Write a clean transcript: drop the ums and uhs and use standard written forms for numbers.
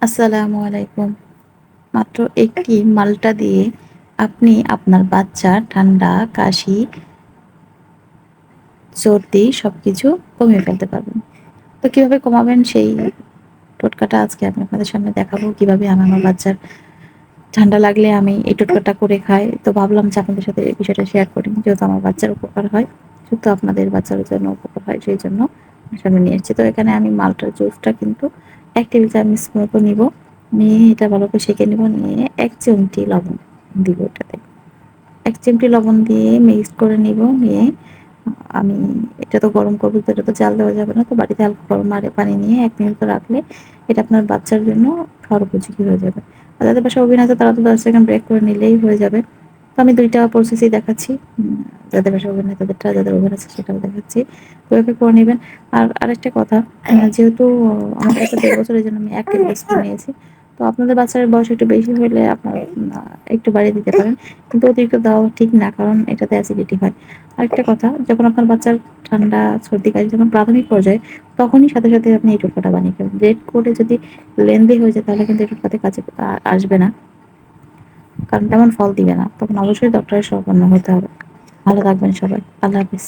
আসসালামু আলাইকুম। মাত্র একটি মাল্টা দিয়ে আপনি আপনার বাচ্চার ঠান্ডা, কাশি, সর্দি সবকিছু কমিয়ে ফেলতে পারবেন। তো কিভাবে কমাবেন সেই টোটকাটা আজকে আমি আপনাদের সামনে দেখাবো। কিভাবে আমি আমার বাচ্চার ঠান্ডা লাগলে আমি এই টোটকাটা করে খাই। তো ভাবলাম যে আপনাদের সাথে এই বিষয়টা শেয়ার করি। যেহেতু আমার বাচ্চার উপকার হয়, যেহেতু আপনাদের বাচ্চার জন্য উপকার হয় সেইজন্য সামনে নিয়ে এসেছি। তো এখানে আমি মাল্টার জুসটা কিন্তু ১ টেবিল চামচ মতো নিবো। নিয়ে এটা ভালো করে সেঁকে নিবো। নিয়ে ১ চিমটি লবণ দিব এটাতে। ১ চিমটি লবণ দিয়ে মিক্সড করে নিব। নিয়ে আমি এটা তো গরম করব, তো এটা তো জাল দেওয়া যাবে না। তো বাড়িতে হালকা গরম পানি নিয়ে ১ মিনিট রাখলে এটা আপনার বাচ্চার জন্য খাওয়ার উপযোগী হয়ে যাবে। আর যাদের বাসায় ওভেন আছে তারা তো ১০ সেকেন্ড ব্রেক করে নিলেই হয়ে যাবে। তো আমি ২ টা প্রসেসই দেখাচ্ছি। যাদের বাসায় ওভেন নেই তাদেরটা, যাদের ওভেন আছে সেটাও দেখাচ্ছি। তো এভাবে করে নিবেন। আর আরেকটা কথা, যেহেতু আমার বাচ্চা ১.৫ বছর, এজন্য আমি ১ টেবিল স্পুন নিয়েছি। তো আপনাদের বাচ্চার বয়স একটু বেশি হইলে আপনারা একটু বাড়িয়ে দিতে পারেন। কিন্তু অতিরিক্ত দেওয়া ঠিক না, কারণ এটাতে অ্যাসিডিটি হয়। আরেকটা কথা, যখন আপনার বাচ্চার ঠান্ডা, সর্দি, কাশি যখন প্রাথমিক পর্যায়ে, তখনই সাথে, সাথে আপনি এই টোটকাটা বানিয়ে ফেলুন। লেট করে যদি লেন্দি হয়ে যায় তাহলে কিন্তু এই টোটকাতে কাজে আসবে না। কারণ তেমন ফল দিবে না। তখন অবশ্যই ডক্টরের শরণাপন্ন হতে হবে। ভালো থাকবেন সবাই। আল্লাহ হাফেজ।